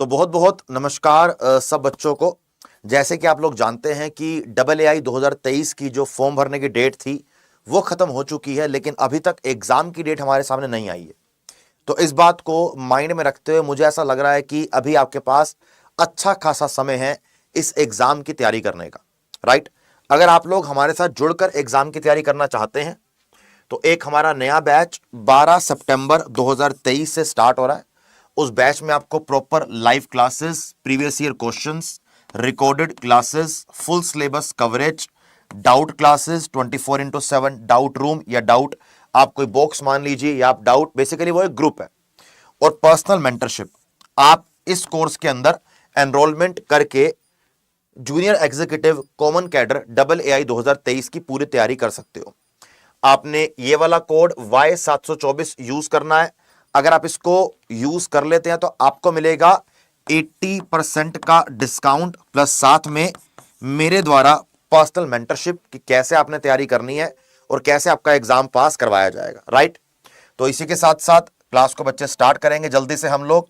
तो बहुत बहुत नमस्कार सब बच्चों को। जैसे कि आप लोग जानते हैं कि AA 2023 की जो फॉर्म भरने की डेट थी वो खत्म हो चुकी है, लेकिन अभी तक एग्जाम की डेट हमारे सामने नहीं आई है। तो इस बात को माइंड में रखते हुए मुझे ऐसा लग रहा है कि अभी आपके पास अच्छा खासा समय है इस एग्जाम की तैयारी करने का, राइट। अगर आप लोग हमारे साथ जुड़कर एग्जाम की तैयारी करना चाहते हैं तो एक हमारा नया बैच 12 सितंबर 2023 से स्टार्ट हो रहा है। उस बैच में आपको proper live classes, previous year questions, recorded classes, full syllabus coverage, doubt classes, 24/7 doubt room या डाउट आप कोई बॉक्स मान लीजिए या आप डाउट, बेसिकली वो एक ग्रुप है, और पर्सनल मेंटरशिप। आप इस कोर्स के अंदर एनरोलमेंट करके junior executive common cadre AA 2023 की पूरी तैयारी कर सकते हो। आपने ये वाला कोड Y724 यूज करना है। अगर आप इसको यूज कर लेते हैं तो आपको मिलेगा 80% का डिस्काउंट, प्लस साथ में मेरे द्वारा पर्सनल मेंटरशिप कि कैसे आपने तैयारी करनी है और कैसे आपका एग्जाम पास करवाया जाएगा, राइट। तो इसी के साथ साथ क्लास को बच्चे स्टार्ट करेंगे जल्दी से हम लोग।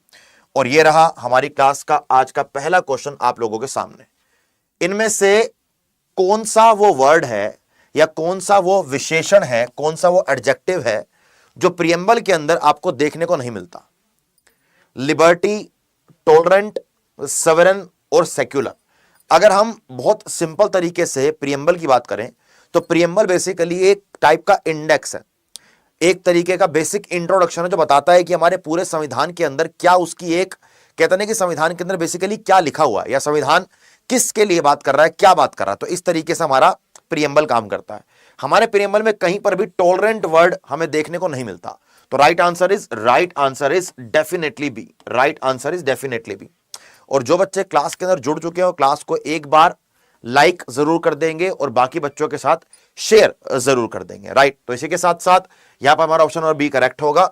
और ये रहा हमारी क्लास का आज का पहला क्वेश्चन आप लोगों के सामने। इनमें से कौन सा वो वर्ड है या कौन सा वो विशेषण है, कौन सा वो एडजेक्टिव है जो प्रियम्बल के अंदर आपको देखने को नहीं मिलता? लिबर्टी, टॉलरेंट, सॉवरेन और सेक्युलर। अगर हम बहुत सिंपल तरीके से प्रियम्बल की बात करें तो प्रियम्बल बेसिकली एक टाइप का इंडेक्स है, एक तरीके का बेसिक इंट्रोडक्शन है जो बताता है कि हमारे पूरे संविधान के अंदर क्या उसकी एक, कहते हैं कि संविधान के अंदर बेसिकली क्या लिखा हुआ है या संविधान किसके लिए बात कर रहा है, क्या बात कर रहा है। तो इस तरीके से हमारा प्रियम्बल काम करता है। हमारे प्रियम्बल में कहीं पर भी टॉलरेंट वर्ड हमें देखने को नहीं मिलता। तो right answer is definitely be. Right answer is definitely be. और जो बच्चे क्लास के अंदर जुड़ चुके हो, क्लास को एक बार लाइक जरूर कर देंगे और बाकी बच्चों के साथ शेयर जरूर कर देंगे, राइट। तो इसी के साथ साथ यहां पर हमारा ऑप्शन और बी करेक्ट होगा।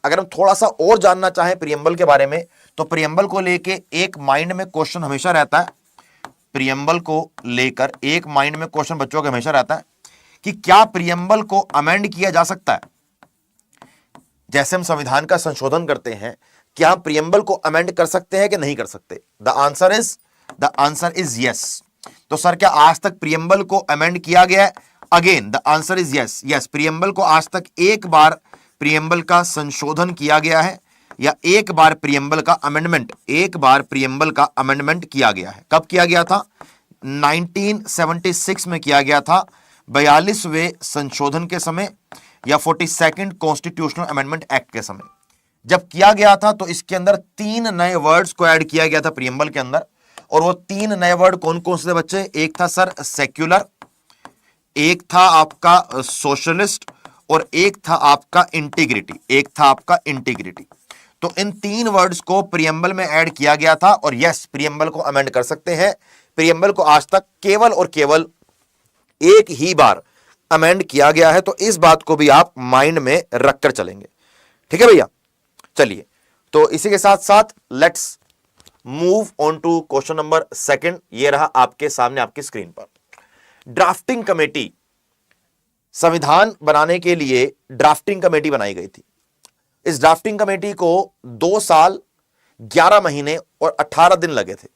अगर हम थोड़ा सा और जानना चाहें प्रियम्बल के बारे में तो प्रियम्बल को लेके एक माइंड में क्वेश्चन हमेशा रहता है। प्रियम्बल को लेकर एक माइंड में क्वेश्चन बच्चों का हमेशा रहता है कि क्या प्रियम्बल को अमेंड किया जा सकता है? जैसे हम संविधान का संशोधन करते हैं, क्या हम प्रियम्बल को अमेंड कर सकते हैं कि नहीं कर सकते? The answer is yes. तो सर क्या आज तक प्रियम्बल को अमेंड किया गया है? Again the answer is yes. Yes, preamble को आज तक एक बार प्रियम्बल का संशोधन किया गया है या एक बार प्रियम्बल का अमेंडमेंट किया गया है। कब किया गया था? 1976 में किया गया था, 42वें संशोधन के समय या 42nd कॉन्स्टिट्यूशनल अमेंडमेंट एक्ट के समय जब किया गया था। तो इसके अंदर 3 नए वर्ड्स को ऐड किया गया था प्रियम्बल के अंदर। और वो 3 नए वर्ड कौन कौन से थे बच्चे? एक था सर सेक्युलर, एक था आपका सोशलिस्ट और एक था आपका इंटीग्रिटी। तो इन 3 वर्ड्स को प्रियम्बल में ऐड किया गया था। और यस, प्रियम्बल को अमेंड कर सकते हैं। प्रियम्बल को आज तक केवल और केवल एक ही बार अमेंड किया गया है। तो इस बात को भी आप माइंड में रखकर चलेंगे, ठीक है भैया। चलिए, तो इसी के साथ साथ let's move on to question number 2। ये रहा आपके सामने आपकी स्क्रीन पर। ड्राफ्टिंग कमेटी, संविधान बनाने के लिए ड्राफ्टिंग कमेटी बनाई गई थी। इस ड्राफ्टिंग कमेटी को 2 साल 11 महीने और 18 दिन लगे थे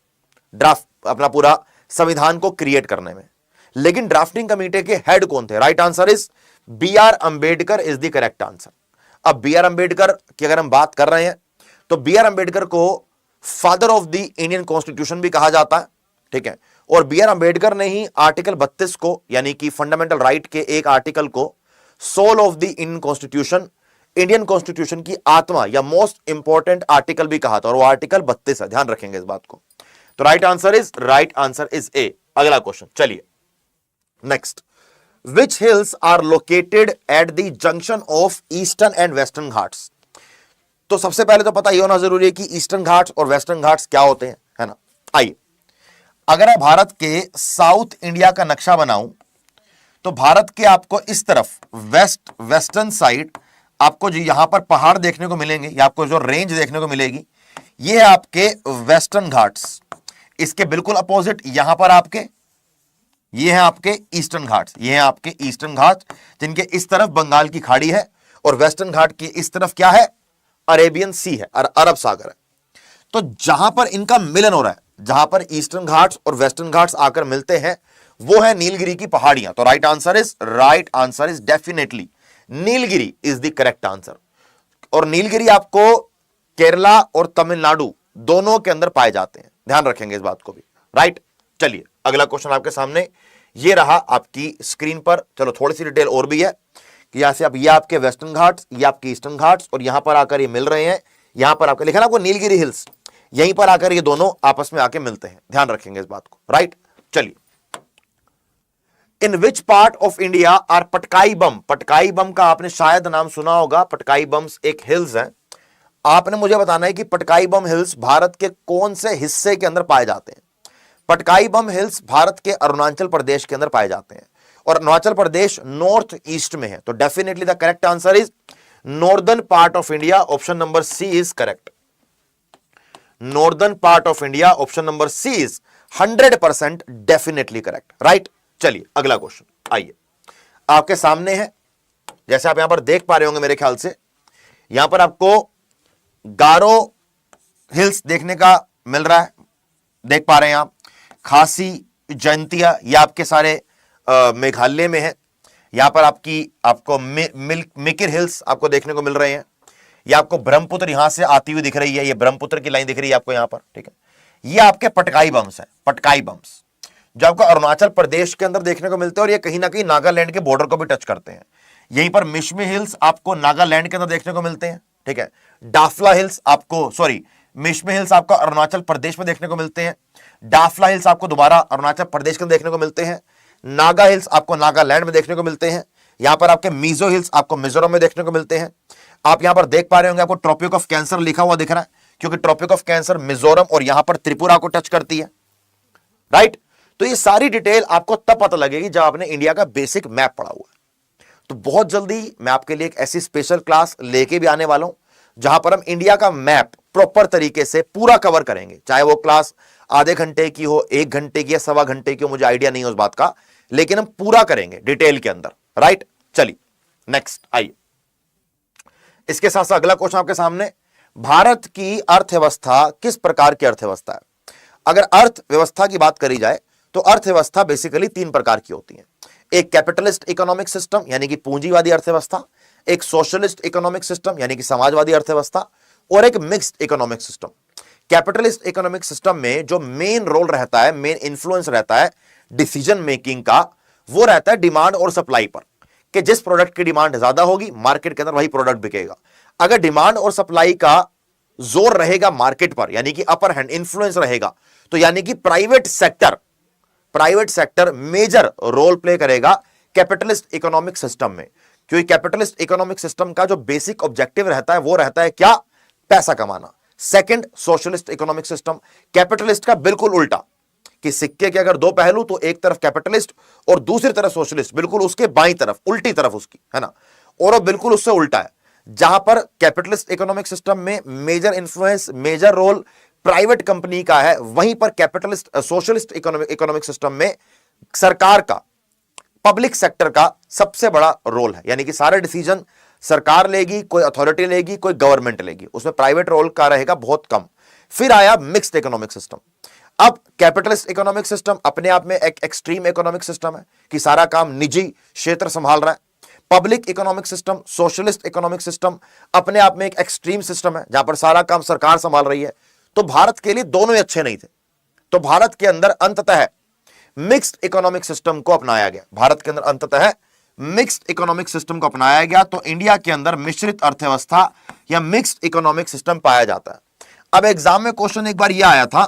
ड्राफ्ट अपना पूरा संविधान को क्रिएट करने में। लेकिन ड्राफ्टिंग कमेटी के हेड कौन थे? Right answer is B.R. Ambedkar is the correct answer. अब B.R. अंबेडकर की अगर हम बात कर रहे हैं तो B.R. अंबेडकर को father of the Indian constitution भी कहा जाता है, ठीक है। और B.R. अंबेडकर ने ही आर्टिकल 32 को, यानी कि फंडामेंटल राइट के एक आर्टिकल को soul of the Indian constitution, Indian constitution की आत्मा या मोस्ट इंपॉर्टेंट आर्टिकल भी कहा था, और वो आर्टिकल 32 है। ध्यान रखेंगे इस बात को। तो राइट आंसर इज ए। अगला क्वेश्चन, चलिए next. Which hills are located at the junction of eastern and western Ghats? तो सबसे पहले तो पता ही होना जरूरी है कि ईस्टर्न घाट्स और वेस्टर्न घाट्स क्या होते हैं, है ना। आइए, अगर मैं भारत के साउथ इंडिया का नक्शा बनाऊं तो भारत के आपको इस तरफ वेस्टर्न साइड आपको जो यहां पर पहाड़ देखने को मिलेंगे या आपको जो रेंज देखने को मिलेगी, ये है आपके वेस्टर्न घाट्स। इसके बिल्कुल अपोजिट यहां पर आपके ये है आपके ईस्टर्न घाट्स। ये है आपके ईस्टर्न घाट्स, जिनके इस तरफ बंगाल की खाड़ी है और वेस्टर्न घाट की इस तरफ क्या है? अरेबियन सी है, अरब सागर है। तो जहां पर इनका मिलन हो रहा है, जहां पर ईस्टर्न घाट्स और वेस्टर्न घाट्स आकर मिलते हैं, वो है नीलगिरी की पहाड़ियां। तो right answer is definitely Nilgiri is the correct answer. और नीलगिरी आपको केरला और तमिलनाडु दोनों के अंदर पाए जाते हैं, ध्यान रखेंगे इस बात को भी। राइट, चलिए अगला क्वेश्चन आपके सामने ये रहा आपकी स्क्रीन पर। चलो थोड़ी सी डिटेल और भी है कि यहां से आप, ये आपके वेस्टर्न घाट्स, ये आपके ईस्टर्न घाट्स, और यहां पर आकर ये मिल रहे हैं। यहां पर आपका लिखा ना आपको नीलगिरी हिल्स, यहीं पर आकर ये दोनों आपस में आके मिलते हैं, ध्यान रखेंगे इस बात को। राइट, चलिए। In which part of India are Patkai Bum? Patkai Bum का आपने शायद नाम सुना होगा। पटकाई बम्स एक हिल्स है। आपने मुझे बताना है कि पटकाई बम हिल्स भारत के कौन से हिस्से के अंदर पाए जाते हैं। पटकाई बम हिल्स भारत के अरुणाचल प्रदेश के अंदर पाए जाते हैं, और अरुणाचल प्रदेश नॉर्थ ईस्ट में है। तो definitely the correct answer is northern part of India, option number C is correct. Northern part of India, option number C is 100% definitely correct. Right, चलिए अगला क्वेश्चन आइए आपके सामने है। जैसे आप यहां पर देख पा रहे होंगे मेरे ख्याल से, यहां पर आपको गारो हिल्स देखने का मिल रहा है, देख पा रहे हैं आप। खासी, जयंतिया, ये आपके सारे मेघालय में है। यहां पर आपको मिकिर हिल्स आपको देखने को मिल रहे हैं। ये आपको ब्रह्मपुत्र यहां से आती हुई दिख रही है, ये ब्रह्मपुत्र की लाइन दिख रही है आपको यहां पर, ठीक है। ये आपके पटकाई बम्स है, पटकाई बम्स जो आपको अरुणाचल प्रदेश के अंदर देखने को मिलते हैं, और ये कहीं ना कहीं नागालैंड के बॉर्डर को भी टच करते हैं। यहीं पर मिशमी हिल्स आपको नागालैंड के अंदर देखने को मिलते हैं, ठीक है। डाफला हिल्स आपको, सॉरी, मिशमी हिल्स आपको अरुणाचल प्रदेश में देखने को मिलते हैं। डाफला हिल्स आपको दोबारा अरुणाचल प्रदेश के अंदर देखने को मिलते हैं। नागा हिल्स आपको नागालैंड में देखने को मिलते हैं। यहां पर आपके मीजो हिल्स आपको मिजोरम में देखने को मिलते हैं। आप यहां पर देख पा रहे होंगे आपको ट्रॉपिक ऑफ कैंसर लिखा हुआ दिख रहा है, क्योंकि ट्रॉपिक ऑफ कैंसर मिजोरम और यहां पर त्रिपुरा को टच करती है। राइट, तो ये सारी डिटेल आपको तब पता लगेगी जब आपने इंडिया का बेसिक मैप पढ़ा हुआ है। तो बहुत जल्दी मैं आपके लिए एक ऐसी स्पेशल क्लास लेके भी आने वाला हूं, जहां पर हम इंडिया का मैप प्रॉपर तरीके से पूरा कवर करेंगे। चाहे वो क्लास आधे घंटे की हो, 1 घंटे की या 1.25 घंटे की हो, मुझे आइडिया नहीं है उस बात का, लेकिन हम पूरा करेंगे डिटेल के अंदर। राइट, चलिए नेक्स्ट आइए। इसके साथ साथ अगला क्वेश्चन आपके सामने, भारत की अर्थव्यवस्था किस प्रकार की अर्थव्यवस्था है? अगर अर्थव्यवस्था की बात करी जाए तो अर्थव्यवस्था बेसिकली 3 प्रकार की होती है। एक कैपिटलिस्ट इकोनॉमिक सिस्टम यानी कि पूंजीवादी अर्थव्यवस्था, एक सोशलिस्ट इकोनॉमिक सिस्टम यानी कि समाजवादी अर्थव्यवस्था, और एक mixed economic system. Capitalist economic system में जो मेन रोल रहता है, मेन इन्फ्लुएंस रहता है डिसीजन मेकिंग का, वो रहता है डिमांड और सप्लाई पर, कि जिस प्रोडक्ट की डिमांड ज्यादा होगी मार्केट के अंदर वही प्रोडक्ट बिकेगा। अगर डिमांड और सप्लाई का जोर रहेगा मार्केट पर, यानी कि अपर हैंड इन्फ्लुएंस रहेगा, तो यानी कि private sector major role play करेगा कैपिटलिस्ट इकोनॉमिक सिस्टम में। क्योंकि कैपिटलिस्ट इकोनॉमिक सिस्टम का जो बेसिक ऑब्जेक्टिव रहता है वो रहता है क्या? पैसा कमाना। Second, socialist economic system, capitalist का बिल्कुल उल्टा, कि सिक्के के अगर 2 पहलू तो एक तरफ कैपिटलिस्ट और दूसरी तरफ सोशलिस्ट, बिल्कुल उसके बाईं तरफ, उल्टी तरफ उसकी, है ना। और वो बिल्कुल उससे उल्टा है, जहां पर कैपिटलिस्ट इकोनॉमिक सिस्टम में major influence, major role private company का है, वहीं पर कैपिटलिस्ट सोशलिस्ट इकोनॉमिक सिस्टम में सरकार का, पब्लिक सेक्टर का सबसे बड़ा रोल है। यानी कि सारे डिसीजन सरकार लेगी, कोई अथॉरिटी लेगी, कोई गवर्नमेंट लेगी, उसमें प्राइवेट रोल का रहेगा बहुत कम। फिर आया मिक्स्ड इकोनॉमिक सिस्टम। अब कैपिटलिस्ट इकोनॉमिक सिस्टम अपने आप में एक एक्सट्रीम इकोनॉमिक सिस्टम है कि सारा काम निजी क्षेत्र संभाल रहा है। Public economic system, socialist economic system अपने आप में एक एक्सट्रीम सिस्टम है, जहां पर सारा काम सरकार संभाल रही है। तो भारत के लिए दोनों ही अच्छे नहीं थे, तो भारत के अंदर अंततः मिक्स्ड इकोनॉमिक सिस्टम को अपनाया गया। भारत के अंदर अंततः मिक्स्ड इकोनॉमिक सिस्टम को अपनाया गया। तो इंडिया के अंदर मिश्रित अर्थव्यवस्था या मिक्स्ड इकोनॉमिक सिस्टम पाया जाता है। अब एग्जाम में क्वेश्चन एक बार यह आया था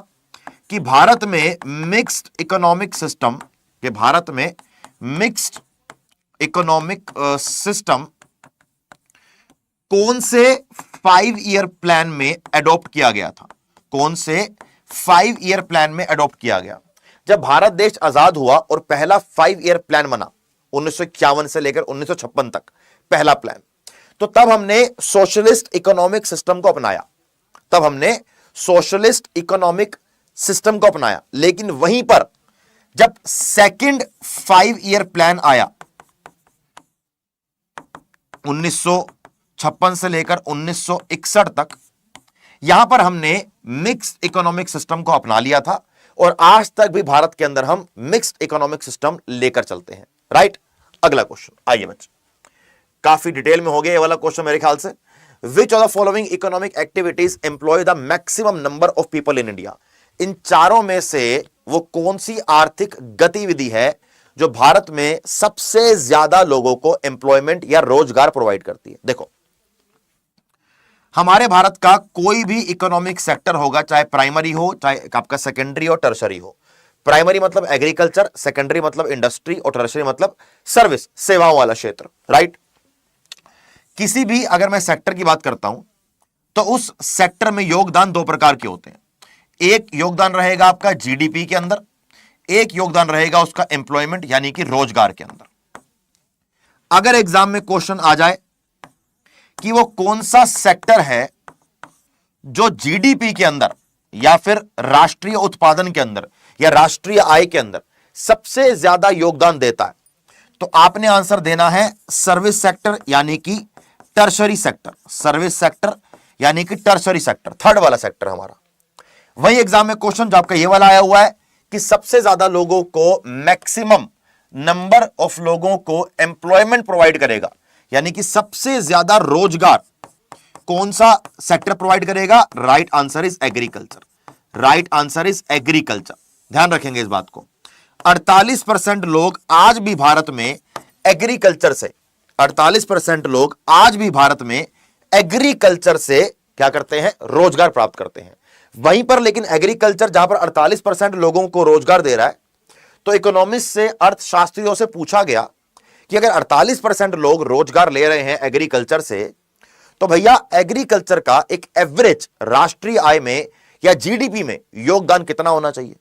कि भारत में मिक्स्ड इकोनॉमिक सिस्टम, कि भारत में मिक्स्ड इकोनॉमिक सिस्टम कौन से 5 ईयर प्लान में एडॉप्ट किया गया था? कौन से 5 ईयर प्लान में एडॉप्ट किया गया? जब भारत देश आजाद हुआ और पहला 5 ईयर प्लान बना 1951 से लेकर 1956 तक पहला प्लान, तो तब हमने सोशलिस्ट इकोनॉमिक सिस्टम को अपनाया, तब हमने सोशलिस्ट इकोनॉमिक सिस्टम को अपनाया। लेकिन वहीं पर जब सेकंड 5 ईयर प्लान आया 1956 से लेकर 1961 तक, यहां पर हमने मिक्स्ड इकोनॉमिक सिस्टम को अपना लिया था और आज तक भी भारत के अंदर हम मिक्स्ड इकोनॉमिक सिस्टम लेकर चलते हैं, राइट। अगला क्वेश्चन, आइए बच्चे, काफी डिटेल में हो गया ये वाला क्वेश्चन मेरे ख्याल से। Which of the following economic activities employ the maximum number of people in India? इन चारों में से वो कौन सी आर्थिक गतिविधि है जो भारत में सबसे ज्यादा लोगों को एम्प्लॉयमेंट या रोजगार प्रोवाइड करती है? देखो, हमारे भारत का कोई भी इकोनॉमिक सेक्टर होगा, चाहे प्राइमरी हो, चाहे आपका सेकेंडरी हो, टर्शरी हो। प्राइमरी मतलब एग्रीकल्चर, सेकेंडरी मतलब इंडस्ट्री और टर्शरी मतलब सर्विस, सेवाओं वाला क्षेत्र, राइट। किसी भी अगर मैं सेक्टर की बात करता हूं तो उस सेक्टर में योगदान दो प्रकार के होते हैं। एक योगदान रहेगा आपका जीडीपी के अंदर, एक योगदान रहेगा उसका एम्प्लॉयमेंट यानी कि रोजगार के अंदर। अगर एग्जाम में क्वेश्चन आ जाए कि वो कौन सा सेक्टर है जो जीडीपी के अंदर या फिर राष्ट्रीय उत्पादन के अंदर या राष्ट्रीय आय के अंदर सबसे ज्यादा योगदान देता है, तो आपने आंसर देना है सर्विस सेक्टर यानी कि टर्शरी सेक्टर। सर्विस सेक्टर यानी कि टर्शरी सेक्टर, थर्ड वाला सेक्टर हमारा। वही एग्जाम में क्वेश्चन जो आपका ये वाला आया हुआ है कि सबसे ज्यादा लोगों को, मैक्सिमम नंबर ऑफ लोगों को एम्प्लॉयमेंट प्रोवाइड करेगा, यानी कि सबसे ज्यादा रोजगार कौन सा सेक्टर प्रोवाइड करेगा? Right answer is agriculture. Right answer is agriculture. ध्यान रखेंगे इस बात को। 48% लोग आज भी भारत में एग्रीकल्चर से, 48% लोग आज भी भारत में एग्रीकल्चर से क्या करते हैं? रोजगार प्राप्त करते हैं। वहीं पर लेकिन एग्रीकल्चर जहां पर 48% लोगों को रोजगार दे रहा है, तो इकोनॉमिस्ट से, अर्थशास्त्रियों से पूछा गया कि अगर 48% लोग रोजगार ले रहे हैं एग्रीकल्चर से, तो भैया एग्रीकल्चर का एक एवरेज राष्ट्रीय आय में या जीडीपी में योगदान कितना होना चाहिए?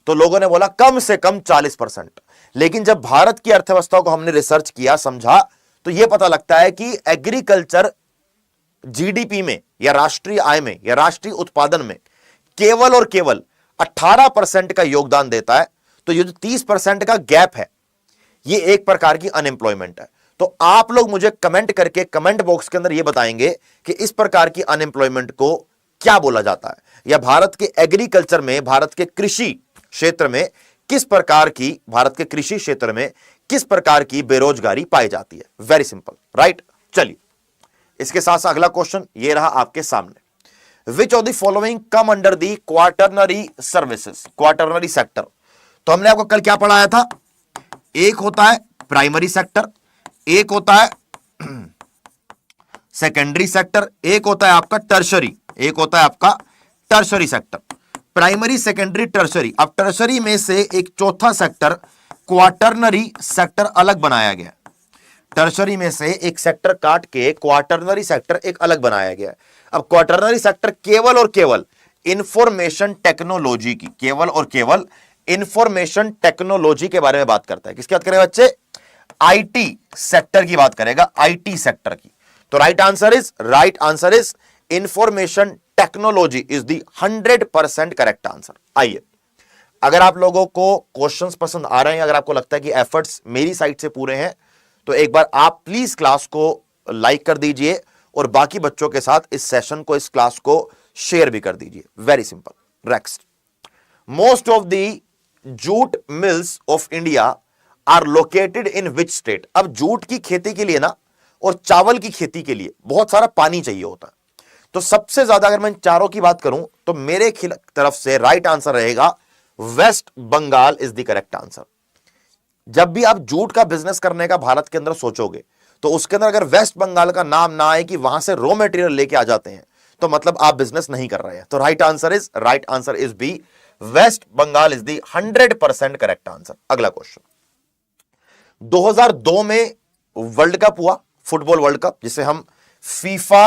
तो लोगों ने बोला कम से कम 40%। लेकिन जब भारत की अर्थव्यवस्था को हमने रिसर्च किया, समझा, तो यह पता लगता है कि एग्रीकल्चर जीडीपी में या राष्ट्रीय आय में या राष्ट्रीय उत्पादन में केवल और केवल 18% का योगदान देता है। तो ये जो 30% का गैप है, ये एक प्रकार की अनएम्प्लॉयमेंट है। तो आप लोग मुझे कमेंट करके कमेंट बॉक्स के अंदर ये बताएंगे कि इस प्रकार की अनएम्प्लॉयमेंट को क्या बोला जाता है, या भारत के एग्रीकल्चर में, भारत के कृषि क्षेत्र में किस प्रकार की, भारत के कृषि क्षेत्र में किस प्रकार की बेरोजगारी पाई जाती है। Very simple, right. चलिए, इसके साथ साथ अगला क्वेश्चन ये रहा आपके सामने। विच of the following come under the quaternary services? Quaternary sector, तो हमने आपको कल क्या पढ़ाया था? एक होता है प्राइमरी सेक्टर, एक होता है सेकेंडरी सेक्टर, एक होता है आपका टर्शरी, एक होता है आपका tertiary sector. Primary, secondary, tertiary. अब टर्शरी में से एक चौथा सेक्टर क्वार्टरनरी सेक्टर अलग बनाया गया। टर्शरी में से एक सेक्टर काट के क्वार्टरनरी सेक्टर एक अलग बनाया गया। अब क्वार्टरनरी सेक्टर केवल और केवल इंफॉर्मेशन टेक्नोलॉजी की, केवल और केवल इंफॉर्मेशन टेक्नोलॉजी के बारे में बात करता है। किसकी बात करेगा बच्चे? आईटी सेक्टर की बात करेगा, आईटी सेक्टर की। तो right answer is information technology is the 100% correct answer. आइए, अगर आप लोगों को क्वेश्चंस पसंद आ रहे हैं, अगर आपको लगता है कि एफर्ट्स मेरी साइड से पूरे हैं, तो एक बार आप प्लीज क्लास को लाइक कर दीजिए और बाकी बच्चों के साथ इस सेशन को, इस क्लास को शेयर भी कर दीजिए। Very simple. Next, most of the jute mills of India are located in which state? अब जूट की खेती के लिए ना, और चावल की खेती के लिए बहुत सारा पानी चाहिए होता है। तो सबसे ज्यादा अगर मैं चारों की बात करूं तो मेरे तरफ से राइट आंसर रहेगा West Bengal is the correct answer. जब भी आप जूट का बिजनेस करने का भारत के अंदर सोचोगे, तो उसके अंदर अगर वेस्ट बंगाल का नाम ना आए कि वहां से रॉ मटेरियल लेके आ जाते हैं, तो मतलब आप बिजनेस नहीं कर रहे हैं। तो right answer is B, West Bengal is the 100% correct answer. अगला क्वेश्चन, 2002 में वर्ल्ड कप हुआ, फुटबॉल वर्ल्ड कप, जिसे हम फीफा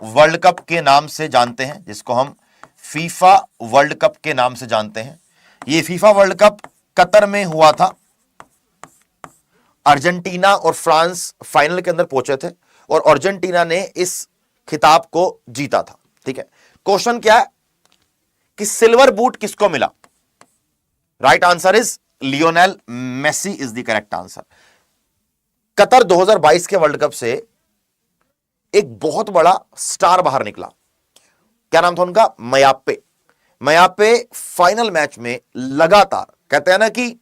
वर्ल्ड कप के नाम से जानते हैं, जिसको हम फीफा वर्ल्ड कप के नाम से जानते हैं। ये फीफा वर्ल्ड कप कतर में हुआ था। अर्जेंटीना और फ्रांस फाइनल के अंदर पहुंचे थे और अर्जेंटीना ने इस खिताब को जीता था। ठीक है, क्वेश्चन क्या है कि सिल्वर बूट किसको मिला? Right answer is Lionel Messi is the correct answer. Qatar 2022 के वर्ल्ड कप से एक बहुत बड़ा स्टार बाहर निकला, क्या नाम था उनका? मयाप्पे। मयाप्पे फाइनल मैच में लगातार, कहते हैं ना कि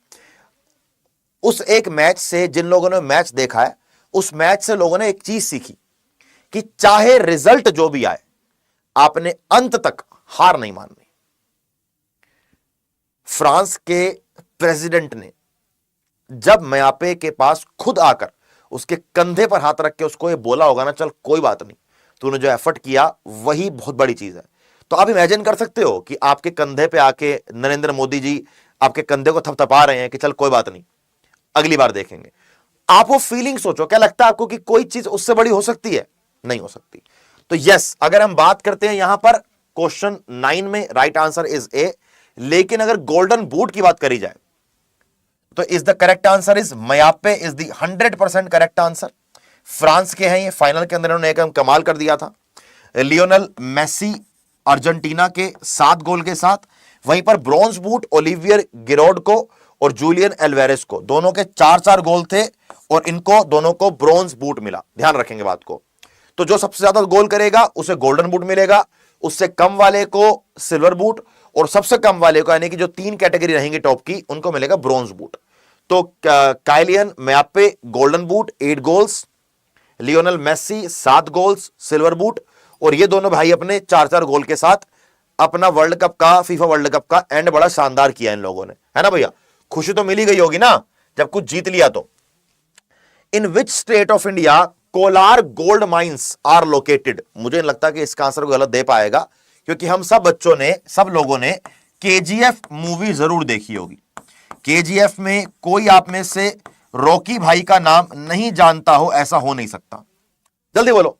उस एक मैच से, जिन लोगों ने मैच देखा है, उस मैच से लोगों ने एक चीज सीखी कि चाहे रिजल्ट जो भी आए, आपने अंत तक हार नहीं माननी। फ्रांस के प्रेसिडेंट ने जब मयाप्पे के पास खुद आकर उसके कंधे पर हाथ रख के उसको ये बोला होगा ना, चल कोई बात नहीं, तूने जो एफर्ट किया वही बहुत बड़ी चीज है। तो आप इमेजिन कर सकते हो कि आपके कंधे पे आके नरेंद्र मोदी जी आपके कंधे को थपथपा रहे हैं कि चल कोई बात नहीं, अगली बार देखेंगे। आप वो फीलिंग सोचो, क्या लगता है आपको कि कोई चीज उससे बड़ी हो सकती है? नहीं हो सकती। तो यस, अगर हम बात करते हैं यहां पर क्वेश्चन 9 में, राइट आंसर इज ए। लेकिन अगर गोल्डन बूट की बात करी जाए तो is the correct answer is Mbappe is the 100% correct answer. France के हैं ये, फाइनल के अंदर उन्होंने एक कमाल कर दिया था। लियोनेल मेसी अर्जेंटीना के 7 गोल के साथ। वहीं पर ब्रॉन्ज बूट ओलिवियर गिरोड को और जूलियन एल्वेरेस को, दोनों के 4-4 गोल थे और इनको दोनों को ब्रॉन्ज बूट मिला। ध्यान रखेंगे बात को। तो जो सबसे ज्यादा गोल करेगा उसे गोल्डन बूट मिलेगा, उससे कम वाले को सिल्वर बूट, और सबसे कम वाले को, यानी कि जो 3 कैटेगरी रहेंगी टॉप की, उनको मिलेगा ब्रॉन्ज बूट। तो Kylian Mbappe golden boot 8 goals, Lionel Messi 7 goals silver boot, और ये दोनों भाई अपने 4-4 गोल के साथ अपना वर्ल्ड कप का, फीफा वर्ल्ड कप का एंड बड़ा शानदार किया इन लोगों ने, है ना भैया? खुशी तो मिली गई होगी ना जब कुछ जीत लिया तो। In which state of India Kolar gold mines are located? मुझे नहीं लगता कि इसका आंसर गलत दे पाएगा, क्योंकि हम सब बच्चों ने, सब लोगों ने केजीएफ मूवी जरूर देखी होगी। केजीएफ में कोई आप में से रॉकी भाई का नाम नहीं जानता हो, ऐसा हो नहीं सकता। जल्दी बोलो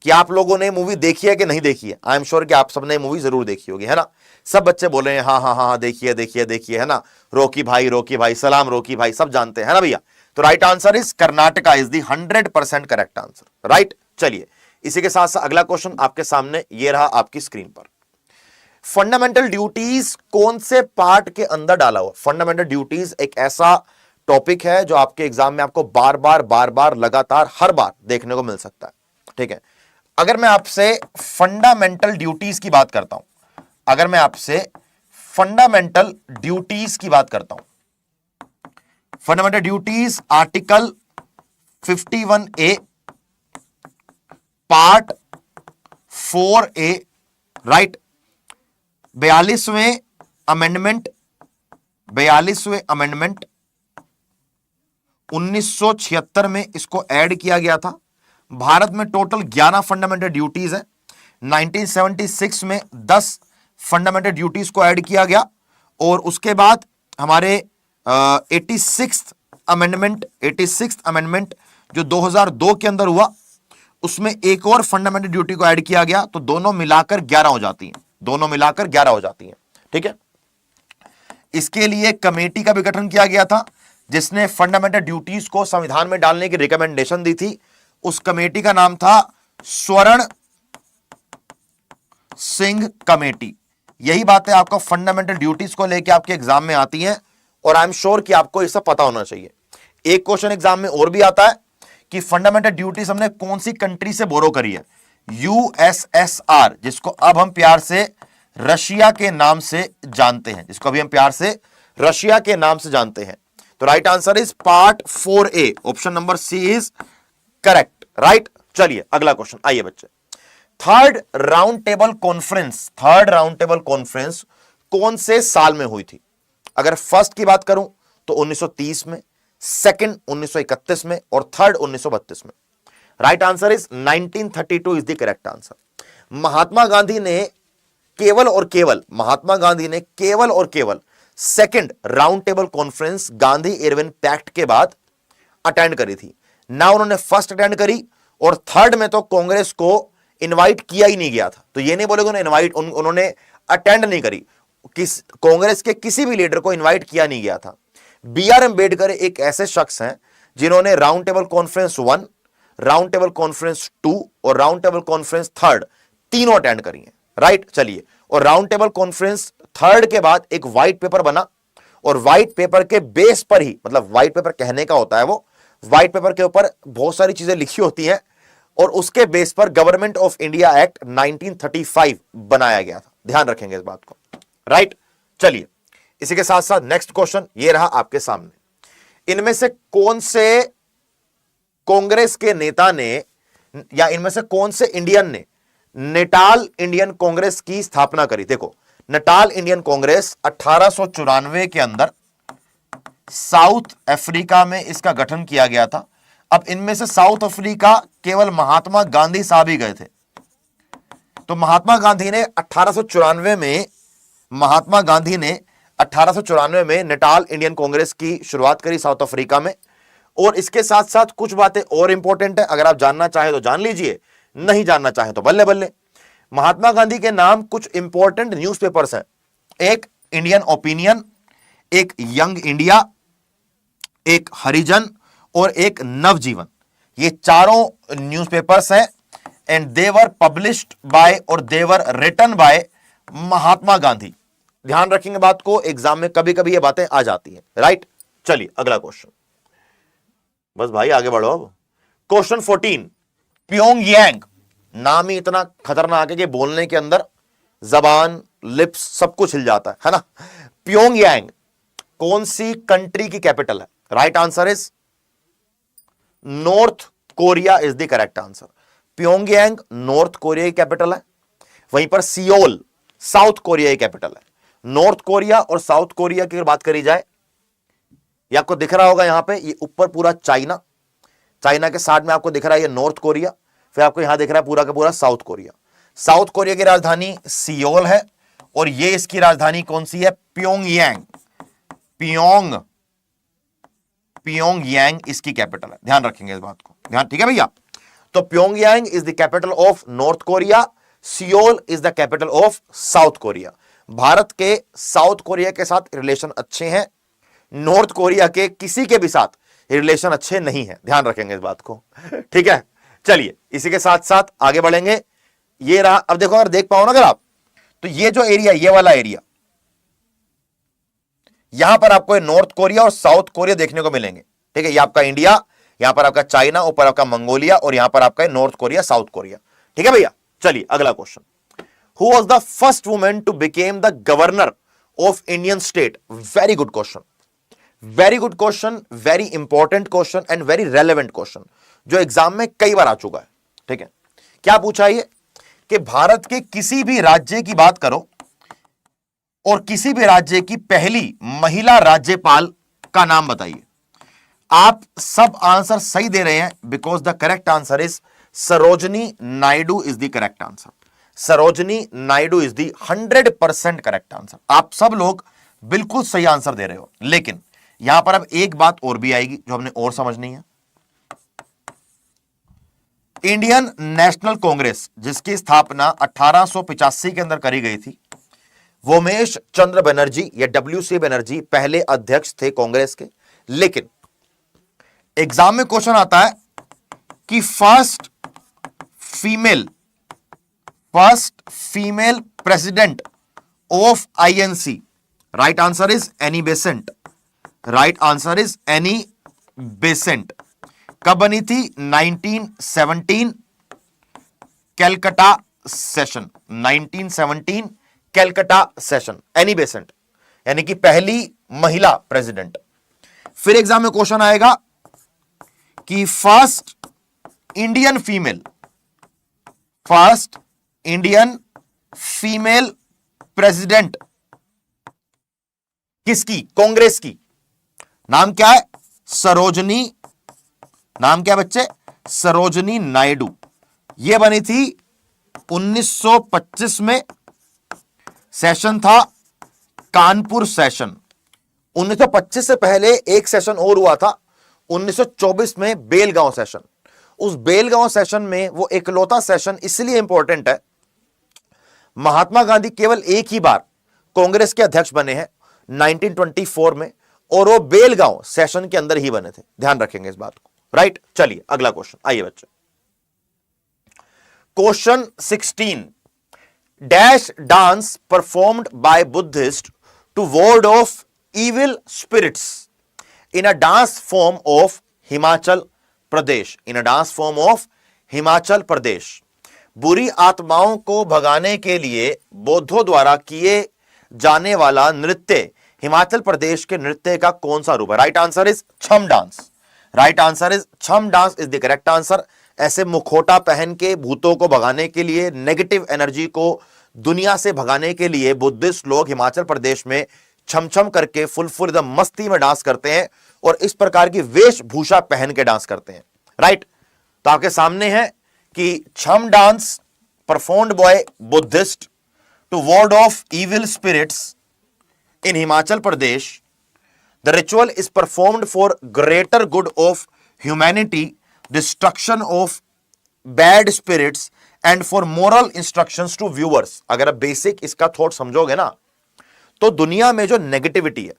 कि आप लोगों ने मूवी देखी है कि नहीं देखी है। आई एम श्योर कि आप सबने मूवी जरूर देखी होगी, है ना? सब बच्चे बोल रहे हैं हाँ हाँ हाँ देखिए देखिए देखिए, है ना? रॉकी भाई, सलाम रॉकी भाई, सब जानते हैं, है ना भैया? तो right answer is Karnataka is the 100% correct answer, right. चलिए, इसी के साथ साथ अगला क्वेश्चन आपके सामने ये रहा आपकी स्क्रीन पर। फंडामेंटल ड्यूटीज कौन से पार्ट के अंदर डाला हुआ? फंडामेंटल ड्यूटीज एक ऐसा टॉपिक है जो आपके एग्जाम में आपको बार बार लगातार हर बार देखने को मिल सकता है, ठीक है? अगर मैं आपसे फंडामेंटल ड्यूटीज की बात करता हूं, अगर मैं आपसे फंडामेंटल ड्यूटीज की बात करता हूं, fundamental duties article 51A part 4A, right. 42वें अमेंडमेंट 1976 में इसको ऐड किया गया था। भारत में टोटल 11 फंडामेंटल ड्यूटीज है। 1976 में 10 फंडामेंटल ड्यूटीज को ऐड किया गया, और उसके बाद हमारे 86th अमेंडमेंट जो 2002 के अंदर हुआ, उसमें एक और फंडामेंटल ड्यूटी को ऐड किया गया, तो दोनों मिलाकर 11 हो जाती हैं, दोनों मिलाकर 11 हो जाती हैं, ठीक है? इसके लिए कमेटी का भी गठन किया गया था जिसने फंडामेंटल ड्यूटीज को संविधान में डालने की रिकमेंडेशन दी थी। उस कमेटी का नाम था स्वर्ण सिंह कमेटी। यही बातें आपको फंडामेंटल ड्यूटीज को लेकर आपके एग्जाम में आती हैं, और आई एम श्योर कि आपको ये सब पता होना चाहिए। एक क्वेश्चन एग्जाम में और भी आता है कि फंडामेंटल ड्यूटीज हमने कौन सी कंट्री से बोरो करी है? यूएसएसआर, जिसको अब हम प्यार से रशिया के नाम से जानते हैं, जिसको अभी हम प्यार से रशिया के नाम से जानते हैं। तो right answer is part 4A, option number C is correct, right. चलिए अगला क्वेश्चन, आइए बच्चे। थर्ड राउंड टेबल कॉन्फ्रेंस कौन से साल में हुई थी? अगर फर्स्ट की बात करूं तो 1930 में, सेकंड 1931 में, और थर्ड 1932 में। Right answer is 1932 is the correct answer. Mahatma Gandhi ने केवल और केवल second round table conference Gandhi Irwin pact के बाद अटेंड करी थी ना। उन्होंने फर्स्ट अटेंड करी, और थर्ड में तो कांग्रेस को इनवाइट किया ही नहीं गया था। तो ये नहीं बोलेगा उन्होंने अटेंड नहीं करी, कांग्रेस के किसी भी लीडर को इनवाइट किया नहीं गया था। B.R. अम्बेडकर एक ऐसे शख्स हैं जिन्होंने round table conference 1, round table conference 2 और राउंड टेबल कॉन्फ्रेंस 3 तीनों अटेंड करी हैं, राइट। चलिए, और राउंड टेबल कॉन्फ्रेंस 3 के बाद एक व्हाइट पेपर बना, और व्हाइट पेपर के बेस पर ही, मतलब व्हाइट पेपर कहने का होता है वो, व्हाइट पेपर के ऊपर बहुत सारी चीजें लिखी होती हैं, और उसके बेस पर गवर्नमेंट ऑफ इंडिया एक्ट 1935 बनाया गया था। ध्यान रखेंगे इस बात को, राइट। चलिए, इसी के साथ साथ नेक्स्ट क्वेश्चन ये रहा आपके सामने। इनमें से कौन से कांग्रेस के नेता ने, या इनमें से कौन से इंडियन ने नेटाल इंडियन कांग्रेस की स्थापना करी? देखो, नेटाल इंडियन कांग्रेस 1894 के अंदर साउथ अफ्रीका में इसका गठन किया गया था। अब इनमें से साउथ अफ्रीका केवल महात्मा गांधी साहब ही गए थे। तो महात्मा गांधी ने 1894 में नेटाल इंडियन कांग्रेस की शुरुआत करी साउथ अफ्रीका में। और इसके साथ साथ कुछ बातें और इंपॉर्टेंट है, अगर आप जानना चाहे तो जान लीजिए, नहीं जानना चाहे तो बल्ले बल्ले। महात्मा गांधी के नाम कुछ इंपॉर्टेंट न्यूज़पेपर्स हैं, एक इंडियन ओपिनियन, एक यंग इंडिया, एक हरिजन और एक नवजीवन। ये चारों न्यूज़पेपर्स हैं and they were published by और दे were written by Mahatma Gandhi. ध्यान रखेंगे बात को, एग्जाम में कभी कभी ये बातें आ जाती हैं, राइट। चलिए अगला क्वेश्चन, बस भाई आगे बढ़ो अब। क्वेश्चन 14, प्योंगयांग, नाम ही इतना खतरनाक है कि बोलने के अंदर जबान, लिप्स सब कुछ हिल जाता है ना। प्योंगयांग कौन सी कंट्री की कैपिटल है? Right answer is north Korea is the correct answer. Pyongyang north Korea की कैपिटल है। वहीं पर सियोल साउथ कोरिया की कैपिटल है। नॉर्थ कोरिया और साउथ कोरिया की अगर बात करी जाए, ये आपको दिख रहा होगा यहां पे, ये ऊपर पूरा चाइना, चाइना के साथ में आपको दिख रहा है ये नॉर्थ कोरिया, फिर आपको यहां दिख रहा है पूरा का पूरा साउथ कोरिया। साउथ कोरिया की राजधानी सियोल है और ये इसकी राजधानी कौन सी है? प्योंगयांग। प्योंगयांग इसकी कैपिटल है। ध्यान रखेंगे इस बात को, ध्यान, ठीक है भैया। तो Pyongyang is the capital of north Korea, Seoul is the capital of south Korea. Bharat के साउथ कोरिया के साथ रिलेशन अच्छे हैं, नॉर्थ कोरिया के किसी के भी साथ रिलेशन अच्छे नहीं है। ध्यान रखेंगे इस बात को, ठीक है। चलिए इसी के साथ साथ आगे बढ़ेंगे। ये रहा, अब देखो अगर देख पाओ ना अगर आप, तो ये जो एरिया, ये वाला एरिया, यहां पर आपको नॉर्थ कोरिया और साउथ कोरिया देखने को मिलेंगे, ठीक है। ये आपका इंडिया, यहां पर आपका चाइना, ऊपर आपका मंगोलिया और यहां पर आपका नॉर्थ कोरिया, साउथ कोरिया, ठीक है भैया। चलिए अगला question, who was the first women to became the governor of Indian state? Very good question, very good question, very important question and very relevant question, जो एग्जाम में कई बार आ चुका है, ठीक है। क्या पूछा है कि भारत के किसी भी राज्य की बात करो और किसी भी राज्य की पहली महिला राज्यपाल का नाम बताइए। आप सब आंसर सही दे रहे हैं, because the correct answer is Sarojini Naidu is the correct answer. Sarojini Naidu is the 100% correct answer. आप सब लोग बिल्कुल सही आंसर दे रहे हो, लेकिन यहां पर अब एक बात और भी आएगी जो हमने और समझनी है। इंडियन नेशनल कांग्रेस जिसकी स्थापना 1885 के अंदर करी गई थी, वोमेश चंद्र बनर्जी या WC बनर्जी पहले अध्यक्ष थे कांग्रेस के। लेकिन एग्जाम में क्वेश्चन आता है कि first female president of INC, right answer is Annie Besant. Right answer is Annie Besant. कब बनी थी? 1917 Calcutta session, 1917 Calcutta session, Annie Besant, यानी कि पहली महिला प्रेसिडेंट। फिर एग्जाम में क्वेश्चन आएगा कि फर्स्ट इंडियन फीमेल प्रेसिडेंट किसकी? कांग्रेस की। नाम क्या है? सरोजनी, नाम क्या बच्चे? सरोजनी नायडू। यह बनी थी 1925 में, सेशन था कानपुर सेशन। 1925 से पहले एक सेशन और हुआ था 1924 में, बेलगांव सेशन। उस बेलगांव सेशन में वो इकलौता सेशन इसलिए इंपॉर्टेंट है, महात्मा गांधी केवल एक ही बार कांग्रेस के अध्यक्ष बने हैं 1924 में, और वो बेलगांव सेशन के अंदर ही बने थे। ध्यान रखेंगे इस बात को, राइट। चलिए अगला क्वेश्चन, आइए बच्चे। Question 16, dash dance performed by Buddhist to ward off evil spirits in a dance form of Himachal Pradesh, in a dance form of Himachal Pradesh. बुरी आत्माओं को भगाने के लिए बौद्धों द्वारा किए जाने वाला नृत्य हिमाचल प्रदेश के नृत्य का कौन सा रूप है? राइट आंसर इज छम डांस। राइट आंसर इज छम dance is the correct answer. ऐसे मुखौटा पहन के भूतों को भगाने के लिए, नेगेटिव एनर्जी को दुनिया से भगाने के लिए बुद्धिस्ट लोग हिमाचल प्रदेश में छम छम करके फुल एकदम मस्ती में डांस करते हैं और इस प्रकार की वेशभूषा पहन के डांस करते हैं। राइट, तो आपके सामने है कि Cham dance performed by Buddhist to ward off evil spirits in Himachal Pradesh. The ritual is performed for greater good of humanity, destruction of bad spirits and for moral instructions to viewers. अगर आप basic इसका thought समझोगे ना, तो दुनिया में जो negativity है,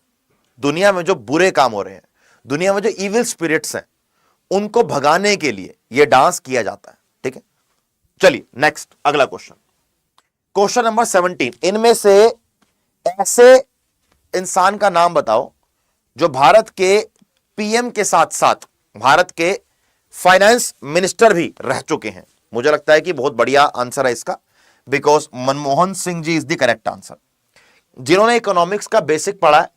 दुनिया में जो बुरे काम हो रहे हैं, दुनिया में जो इविल स्पिरिट्स हैं, उनको भगाने के लिए यह डांस किया जाता है। ठीक है, चलिए नेक्स्ट अगला क्वेश्चन, क्वेश्चन नंबर 17। इनमें से ऐसे इंसान का नाम बताओ जो भारत के पीएम के साथ साथ भारत के फाइनेंस मिनिस्टर भी रह चुके हैं। मुझे लगता है कि बहुत बढ़िया आंसर है इसका, because Manmohan Singh ji is the correct answer. जिन्होंने इकोनॉमिक्स का बेसिक पढ़ा है,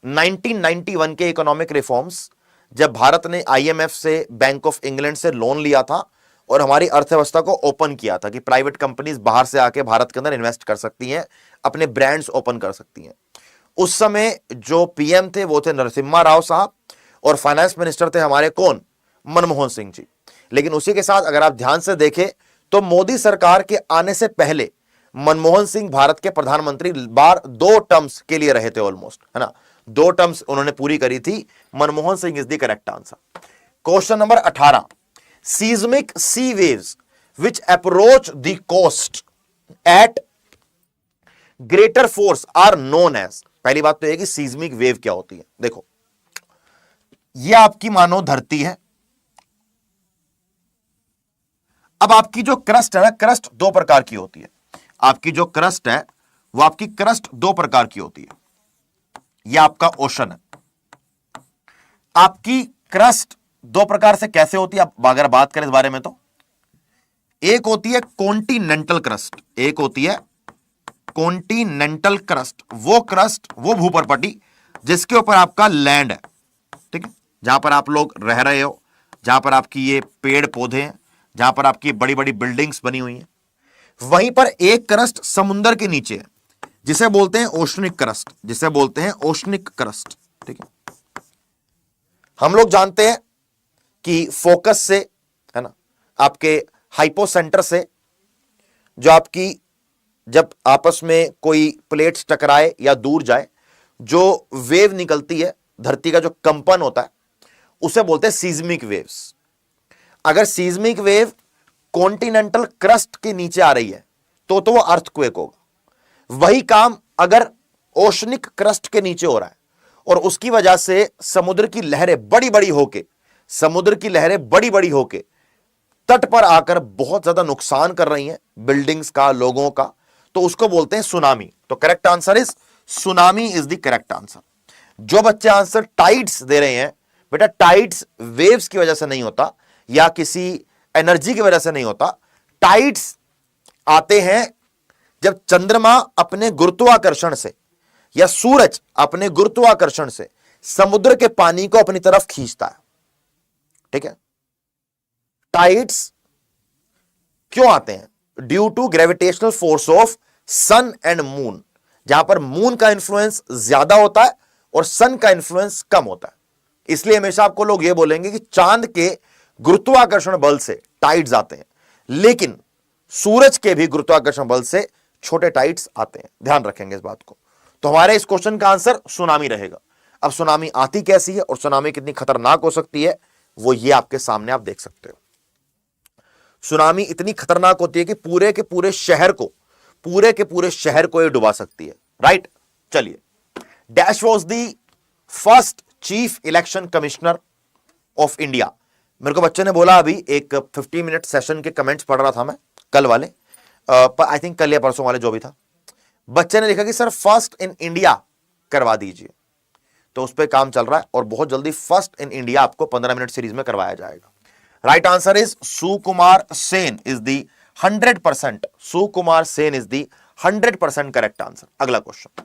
1991 के इकोनॉमिक रिफॉर्म्स, जब भारत ने आईएमएफ से, बैंक ऑफ इंग्लैंड से लोन लिया था और हमारी अर्थव्यवस्था को ओपन किया था कि प्राइवेट कंपनीज बाहर से आके भारत के अंदर इन्वेस्ट कर सकती हैं, अपने ब्रांड्स ओपन कर सकती हैं। उस समय जो पीएम थे वो थे नरसिम्हा राव साहब और फाइनेंस मिनिस्टर थे हमारे कौन? मनमोहन सिंह जी। लेकिन उसी के साथ अगर आप ध्यान से देखें तो मोदी सरकार के आने से पहले मनमोहन सिंह भारत के प्रधानमंत्री बार 2 टर्म्स के लिए रहे थे ऑलमोस्ट, है ना, 2 टर्म्स उन्होंने पूरी करी थी। Manmohan Singh is the correct answer. Question number 18, seismic sea waves which approach the coast at greater force are known as. पहली बात तो यह कि सीज्मिक वेव क्या होती है। देखो, यह आपकी मानो धरती है। अब आपकी जो क्रस्ट है ना, क्रस्ट 2 प्रकार की होती है। आपकी जो क्रस्ट है वो आपकी क्रस्ट 2 प्रकार की होती है। यह आपका ओशन है। आपकी क्रस्ट 2 प्रकार से कैसे होती है, अगर बात करें इस बारे में, तो एक होती है कॉन्टिनेंटल क्रस्ट, एक होती है कॉन्टिनेंटल क्रस्ट। वो क्रस्ट, वो भूपर्पटी जिसके ऊपर आपका लैंड है, ठीक है, जहां पर आप लोग रह रहे हो, जहां पर आपकी ये पेड़ पौधे हैं, जहां पर आपकी बड़ी बड़ी बिल्डिंग्स बनी हुई हैं। वहीं पर एक क्रस्ट समुद्र के नीचे है जिसे बोलते हैं ओशनिक क्रस्ट, जिसे बोलते हैं ओशनिक क्रस्ट। ठीक है, हम लोग जानते हैं कि फोकस से, है ना, आपके हाइपोसेंटर से, जो आपकी जब आपस में कोई प्लेट्स टकराए या दूर जाए, जो वेव निकलती है, धरती का जो कंपन होता है, उसे बोलते हैं सीज्मिक वेव्स। अगर सीज्मिक वेव कॉन्टिनेंटल क्रस्ट के नीचे आ रही है तो वो अर्थक्वेक होगा। वही काम अगर ओशनिक क्रस्ट के नीचे हो रहा है और उसकी वजह से समुद्र की लहरें बड़ी बड़ी होके, समुद्र की लहरें बड़ी बड़ी होके तट पर आकर बहुत ज्यादा नुकसान कर रही हैं, बिल्डिंग्स का, लोगों का, तो उसको बोलते हैं सुनामी। तो correct answer is tsunami is the correct answer. जो बच्चे आंसर टाइड्स दे रहे हैं, बेटा टाइड्स वेव्स की वजह से नहीं होता या किसी एनर्जी की वजह से नहीं होता। टाइड्स आते हैं जब चंद्रमा अपने गुरुत्वाकर्षण से या सूरज अपने गुरुत्वाकर्षण से समुद्र के पानी को अपनी तरफ खींचता है। ठीक है, टाइड्स क्यों आते हैं? Due to gravitational force of sun and moon, जहां पर मून का इंफ्लुएंस ज्यादा होता है और सन का इंफ्लुएंस कम होता है। इसलिए हमेशा आपको लोग ये बोलेंगे कि चांद के गुरुत्वाकर्षण बल से टाइड्स आते हैं, लेकिन सूरज के भी गुरुत्वाकर्षण बल से छोटे टाइड्स आते हैं। ध्यान रखेंगे इस बात को। तो हमारे इस क्वेश्चन का आंसर सुनामी रहेगा। अब सुनामी आती कैसी है और सुनामी कितनी खतरनाक हो सकती है, वो ये आपके सामने आप देख सकते हो। सुनामी इतनी खतरनाक होती है कि पूरे के पूरे शहर को ये डुबा सकती है। राइट, चलिए, dash was the first chief election commissioner of India. मेरे को बच्चे ने बोला, अभी एक 50 मिनट सेशन के कमेंट्स पढ़ रहा था मैं, कल वाले, आई थिंक कल या परसों वाले जो भी था, बच्चे ने लिखा कि सर फर्स्ट इन इंडिया करवा दीजिए। तो उस पर काम चल रहा है और बहुत जल्दी फर्स्ट इन इंडिया आपको 15 मिनट सीरीज में करवाया जाएगा। Right answer is Sukumar Sen is the 100%, Sukumar Sen is the 100% correct answer. अगला क्वेश्चन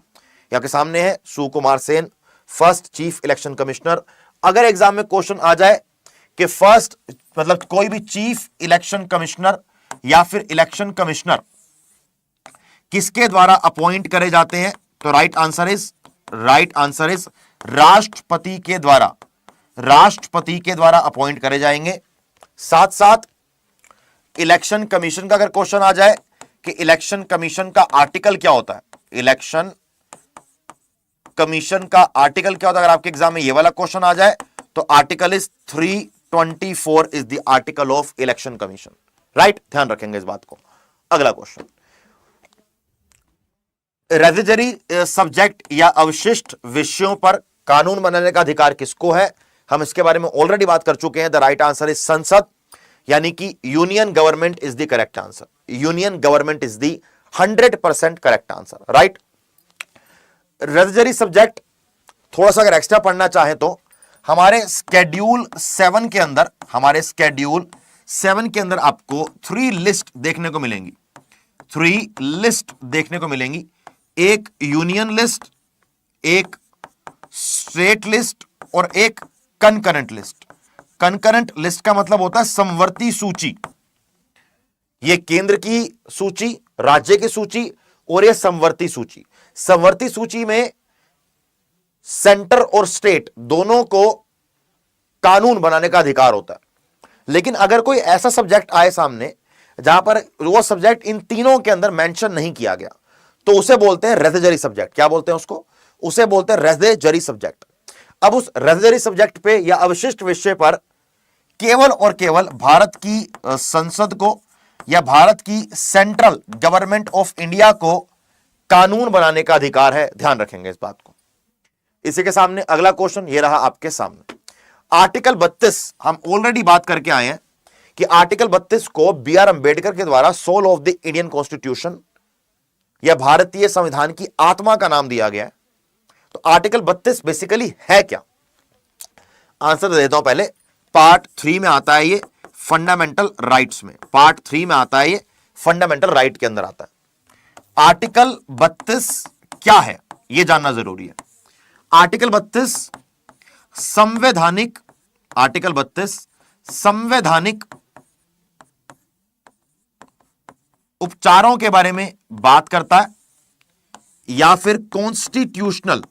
आपके सामने है, Sukumar Sen first chief election commissioner. अगर एग्जाम में क्वेश्चन आ जाए कि फर्स्ट मतलब कोई भी चीफ इलेक्शन कमिश्नर या फिर इलेक्शन कमिश्नर किसके द्वारा अपॉइंट करे जाते हैं, तो राइट आंसर इज राष्ट्रपति के द्वारा, राष्ट्रपति के द्वारा अपॉइंट करे जाएंगे। साथ साथ इलेक्शन कमीशन का अगर क्वेश्चन आ जाए कि इलेक्शन कमीशन का आर्टिकल क्या होता है, इलेक्शन कमीशन का आर्टिकल क्या होता है, अगर आपके एग्जाम में ये वाला क्वेश्चन आ जाए तो article is 324 is the article of election commission. Right, ध्यान रखेंगे इस बात को। अगला क्वेश्चन, रेजिडरी सब्जेक्ट या अवशिष्ट विषयों पर कानून बनाने का अधिकार किसको है, हम इसके बारे में ऑलरेडी बात कर चुके हैं। द राइट आंसर इज संसद, यानी कि union government is the correct answer, union government is the 100% correct answer. Right, residuary subject थोड़ा सा अगर एक्स्ट्रा पढ़ना चाहे तो हमारे स्केड्यूल 7 के अंदर, हमारे स्केड्यूल 7 के अंदर आपको 3 लिस्ट देखने को मिलेंगी, 3 लिस्ट देखने को मिलेंगी। एक यूनियन लिस्ट, एक स्टेट लिस्ट और एक कंकरेंट लिस्ट। कंकरेंट लिस्ट का मतलब होता है समवर्ती सूची, ये केंद्र की सूची, राज्य की सूची और ये समवर्ती सूची। समवर्ती सूची में सेंटर और स्टेट दोनों को कानून बनाने का अधिकार होता है, लेकिन अगर कोई ऐसा सब्जेक्ट आए सामने जहां पर वो सब्जेक्ट इन तीनों के अंदर मेंशन नहीं किया गया तो उसे बोलते हैं रेजिडरी सब्जेक्ट। क्या बोलते हैं उसको, उसे बोलते हैं रेजिडरी सब्जेक्ट। अब उस रेजिडरी सब्जेक्ट पे या अवशिष्ट विषय पर केवल और केवल भारत की संसद को या भारत की सेंट्रल गवर्नमेंट ऑफ इंडिया को कानून बनाने का अधिकार है। ध्यान रखेंगे इस बात को। इसी के सामने अगला क्वेश्चन ये रहा आपके सामने, आर्टिकल 32 हम ऑलरेडी बात करके आए हैं कि आर्टिकल 32 को B.R. अंबेडकर के द्वारा soul of the Indian constitution या भारतीय संविधान की आत्मा का नाम दिया गया है। तो आर्टिकल 32 बेसिकली है क्या, आंसर दे देता हूं पहले। पार्ट 3 में आता है ये फंडामेंटल राइट्स में, पार्ट 3 में आता है ये फंडामेंटल राइट के अंदर आता है। आर्टिकल 32 क्या है यह जानना जरूरी है। आर्टिकल 32 संवैधानिक, आर्टिकल 32 संवैधानिक उपचारों के बारे में बात करता है या फिर कॉन्स्टिट्यूशनल,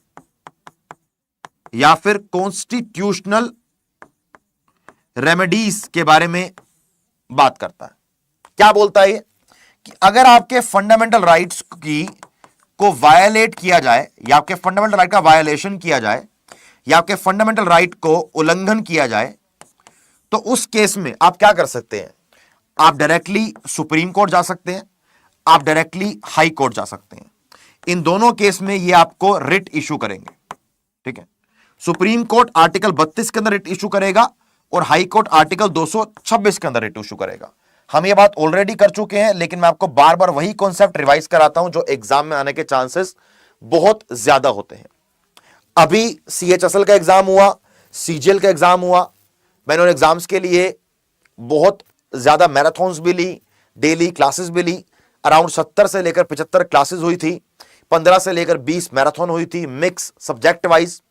या फिर कॉन्स्टिट्यूशनल रेमेडीज के बारे में बात करता है। क्या बोलता है ये कि अगर आपके फंडामेंटल राइट्स की को वायलेट किया जाए या आपके फंडामेंटल राइट का वायलेशन किया जाए या आपके फंडामेंटल राइट को उल्लंघन किया जाए तो उस केस में आप क्या कर सकते हैं, आप डायरेक्टली सुप्रीम कोर्ट जा सकते हैं, आप डायरेक्टली हाई कोर्ट जा सकते हैं। इन दोनों केस में ये आपको रिट इशू करेंगे। ठीक है, सुप्रीम कोर्ट आर्टिकल 32 के अंदर रिट इशू करेगा और हाई कोर्ट आर्टिकल 226 के अंदर रिट इशू करेगा। हम ये बात ऑलरेडी कर चुके हैं, लेकिन मैं आपको बार बार वही कॉन्सेप्ट रिवाइज कराता हूं जो एग्जाम में आने के चांसेस बहुत ज्यादा होते हैं। अभी CHSL का एग्जाम हुआ, CGL का एग्जाम हुआ, मैंने उन एग्जाम्स के लिए बहुत ज्यादा मैराथन्स भी ली, डेली क्लासेस भी ली। अराउंड 70 से लेकर 75 क्लासेस हुई थी, 15 से लेकर 20 मैराथन हुई थी, मिक्स सब्जेक्ट वाइज।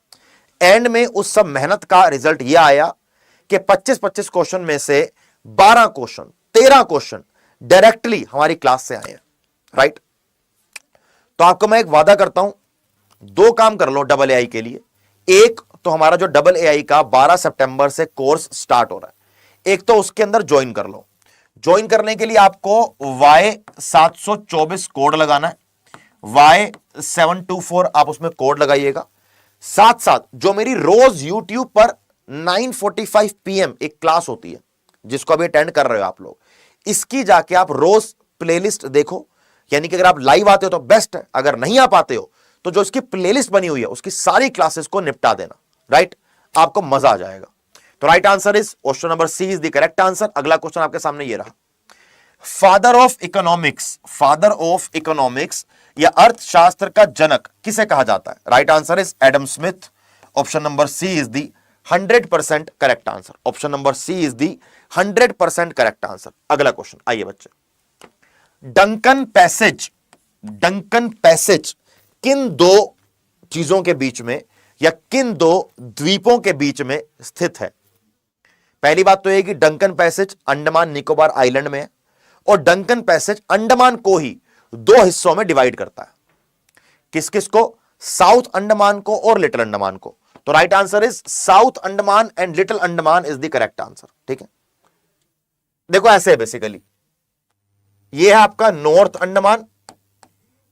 एंड में उस सब मेहनत का रिजल्ट यह आया कि 25-25 क्वेश्चन में से 12 क्वेश्चन, 13 क्वेश्चन डायरेक्टली हमारी क्लास से आए हैं। राइट, तो आपको मैं एक वादा करता हूं, 2 काम कर लो AA के लिए। एक तो हमारा जो AA का 12 सितंबर से कोर्स स्टार्ट हो रहा है, एक तो उसके अंदर ज्वाइन कर लो। ज्वाइन करने के लिए आपको Y724 कोड लगाना है, Y724 आप उसमें कोड लगाइएगा। साथ साथ जो मेरी रोज YouTube पर 9:45 PM एक क्लास होती है जिसको अभी अटेंड कर रहे हो आप लोग, इसकी जाके आप रोज प्लेलिस्ट देखो। यानी कि अगर आप लाइव आते हो तो बेस्ट है, अगर नहीं आ पाते हो तो जो इसकी प्लेलिस्ट बनी हुई है उसकी सारी क्लासेस को निपटा देना। राइट, आपको मजा आ जाएगा। तो right answer is option number C is the correct answer. अगला क्वेश्चन आपके सामने ये रहा, father of economics, father of economics या अर्थशास्त्र का जनक किसे कहा जाता है। Right answer is Adam Smith. Option number C is the 100% correct answer. Option number C is the 100% correct answer. अगला क्वेश्चन आइए बच्चे, डंकन पैसेज किन दो चीजों के बीच में या किन दो द्वीपों के बीच में स्थित है? पहली बात तो यह कि Duncan passage Andaman Nicobar island में है और डंकन पैसेज अंडमान को ही दो हिस्सों में डिवाइड करता है। किस किस को? साउथ अंडमान को और लिटिल अंडमान को। तो right answer is south Andaman and little Andaman is the correct answer. ठीक है, देखो ऐसे है बेसिकली, ये है आपका नॉर्थ अंडमान,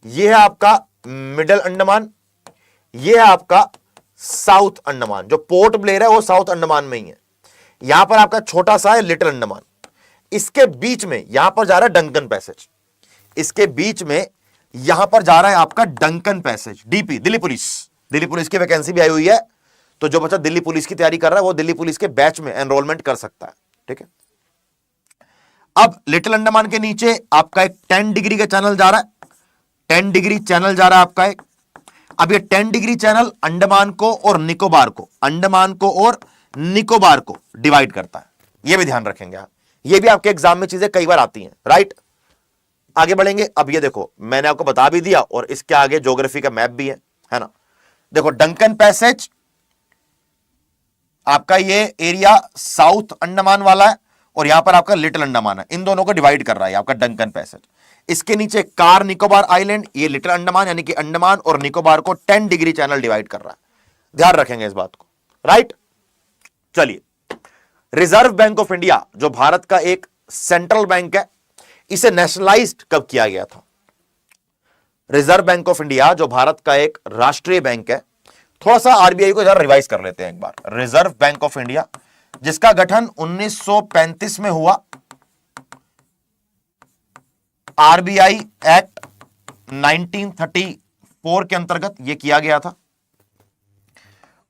ये है आपका मिडिल अंडमान, ये है आपका साउथ अंडमान। जो पोर्ट ब्लेयर है वो साउथ अंडमान में ही है। यहां पर आपका छोटा सा है लिटिल अंडमान, इसके बीच में यहां पर जा रहा है डंकन पैसेज, इसके बीच में यहां पर जा रहा है आपका Duncan passage. DP Delhi police की वैकेंसी भी आई हुई है, तो जो बच्चा दिल्ली पुलिस की तैयारी कर रहा है वो दिल्ली पुलिस के बैच में एनरोलमेंट कर सकता है। ठीक है, अब लिटिल अंडमान के नीचे आपका एक 10 डिग्री का चैनल जा रहा है, 10 डिग्री चैनल जा रहा है आपका एक। अब ये 10 डिग्री चैनल अंडमान को और निकोबार को डिवाइड करता है। ये भी ध्यान रखेंगे आप, ये भी आपके एग्जाम में चीजें कई बार आती हैं। राइट, आगे बढ़ेंगे। अब ये देखो, मैंने आपको बता भी दिया और इसके आगे ज्योग्राफी का मैप भी है ना। देखो डंकन पैसेज आपका ये एरिया साउथ अंडमान वाला है और यहां पर आपका लिटिल अंडमान है, इन दोनों को डिवाइड कर रहा है आपका डंकन पैसेज। इसके नीचे कार निकोबार आइलैंड, ये लिटिल अंडमान यानी कि अंडमान और निकोबार को 10 डिग्री चैनल डिवाइड कर रहा है। ध्यान रखेंगे इस बात को। राइट, चलिए, रिजर्व बैंक ऑफ इंडिया जो भारत का एक सेंट्रल बैंक है, इसे नेशनलाइज्ड कब किया गया था? रिजर्व बैंक ऑफ इंडिया जो भारत का एक राष्ट्रीय बैंक है, थोड़ा सा आरबीआई को जरा रिवाइज कर लेते हैं एक बार। रिजर्व बैंक ऑफ इंडिया जिसका गठन 1935 में हुआ, आरबीआई एक्ट 1934 के अंतर्गत यह किया गया था।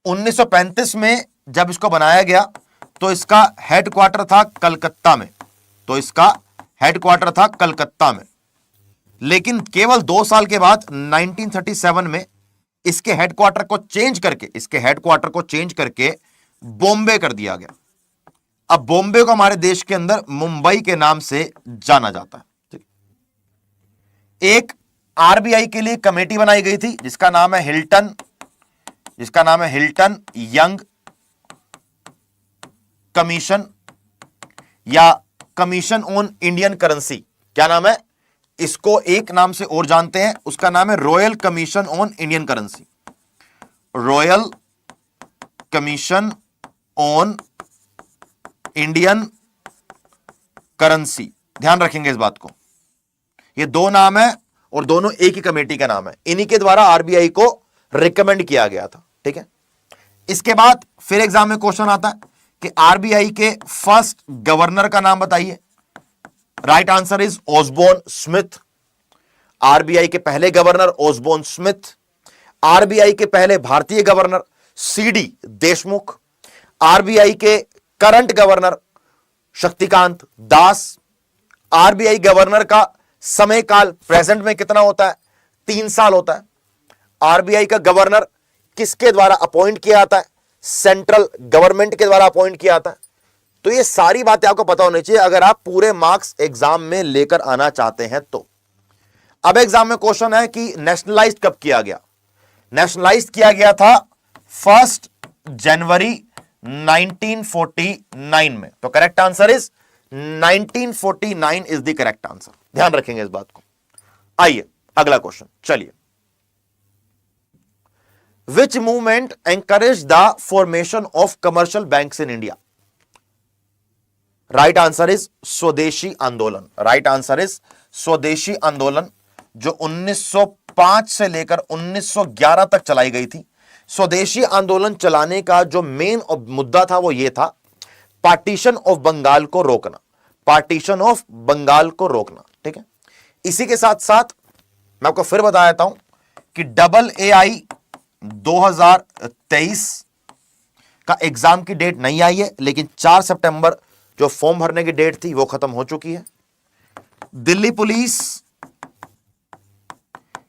1935 में जब इसको बनाया गया तो इसका हेडक्वार्टर था कलकत्ता में, लेकिन केवल 2 साल के बाद 1937 में इसके हेडक्वार्टर को चेंज करके बॉम्बे कर दिया गया। अब बॉम्बे को हमारे देश के अंदर मुंबई के नाम से जाना जाता है। एक आरबीआई के लिए कमेटी बनाई गई थी जिसका नाम है हिल्टन यंग कमीशन या कमीशन ऑन इंडियन करेंसी। क्या नाम है? इसको एक नाम से और जानते हैं, उसका नाम है royal commission on Indian currency. Royal commission on Indian currency, ध्यान रखेंगे इस बात को। ये दो नाम है और दोनों एक ही कमेटी का नाम है, इन्हीं के द्वारा आरबीआई को रिकमेंड किया गया था। ठीक है, इसके बाद फिर एग्जाम में क्वेश्चन आता है कि आरबीआई के फर्स्ट गवर्नर का नाम बताइए। Right answer is Osborne Smith. RBI के पहले गवर्नर ऑसबोर्न स्मिथ। आरबीआई के पहले भारतीय गवर्नर सीडी देशमुख। आरबीआई के current governor Shaktikanta Das. RBI governor का समय काल प्रेजेंट में कितना होता है? 3 साल होता है। आरबीआई का गवर्नर किसके द्वारा अपॉइंट किया जाता है? सेंट्रल गवर्नमेंट के द्वारा अपॉइंट किया जाता है। तो ये सारी बातें आपको पता होनी चाहिए अगर आप पूरे मार्क्स एग्जाम में लेकर आना चाहते हैं तो। अब एग्जाम में क्वेश्चन है कि नेशनलाइज्ड कब किया गया? नेशनलाइज्ड किया गया था 1 जनवरी 1949 में। तो correct answer is 1949 is the correct answer. ध्यान रखेंगे इस बात को। आइए अगला क्वेश्चन, चलिए। Which movement encouraged the formation of commercial banks in India? Right answer is स्वदेशी आंदोलन। राइट आंसर इज स्वदेशी आंदोलन जो 1905 से लेकर 1911 तक चलाई गई थी। स्वदेशी आंदोलन चलाने का जो मेन मुद्दा था वो ये था, पार्टीशन ऑफ बंगाल को रोकना। पार्टीशन ऑफ बंगाल को रोकना। ठीक है, इसी के साथ साथ मैं आपको फिर बता देता हूं कि AAI 2023 का एग्जाम की डेट नहीं आई है, लेकिन 4 सितंबर जो फॉर्म भरने की डेट थी वो खत्म हो चुकी है। दिल्ली पुलिस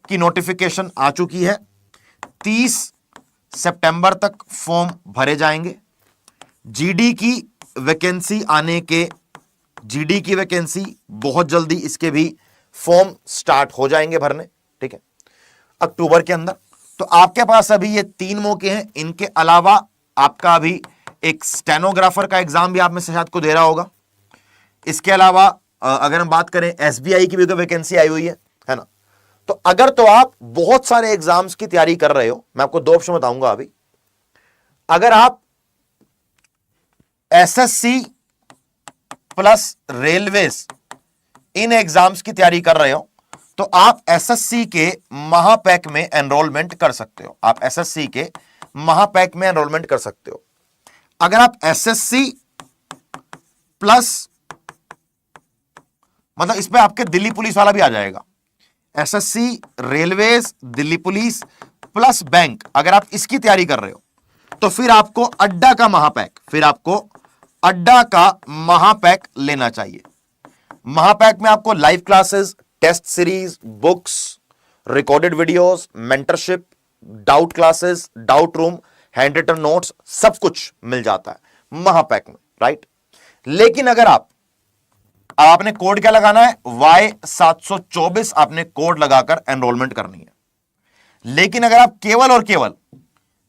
की नोटिफिकेशन आ चुकी है, 30 सितंबर तक फॉर्म भरे जाएंगे। जीडी की वैकेंसी आने के, जीडी की वैकेंसी बहुत जल्दी इसके भी फॉर्म स्टार्ट हो जाएंगे भरने, ठीक है, अक्टूबर के अंदर। तो आपके पास अभी ये 3 मौके हैं। इनके अलावा आपका अभी एक स्टेनोग्राफर का एग्जाम भी आप में से शायद को दे रहा होगा। इसके अलावा अगर हम बात करें एसबीआई की भी तो वैकेंसी आई हुई है ना। तो अगर तो आप बहुत सारे एग्जाम्स की तैयारी कर रहे हो, मैं आपको 2 ऑप्शन बताऊंगा अभी। अगर आप SSC plus railways in exams की तैयारी कर रहे हो तो आप एसएससी के महापैक में एनरोलमेंट कर सकते हो। आप एसएससी के महापैक में एनरोलमेंट कर सकते हो। अगर आप एसएससी प्लस, मतलब इसमें आपके दिल्ली पुलिस वाला भी आ जाएगा, SSC, railways, Delhi police plus bank, अगर आप इसकी तैयारी कर रहे हो तो फिर आपको अड्डा का महापैक, फिर आपको अड्डा का महापैक लेना चाहिए। महापैक में आपको live classes, test series, books, recorded videos, mentorship, doubt classes, doubt room, hand written notes, सब कुछ मिल जाता है महापैक में, राइट। लेकिन अगर आपने कोड क्या लगाना है, Y724 आपने कोड लगाकर एनरोलमेंट करनी है। लेकिन अगर आप केवल और केवल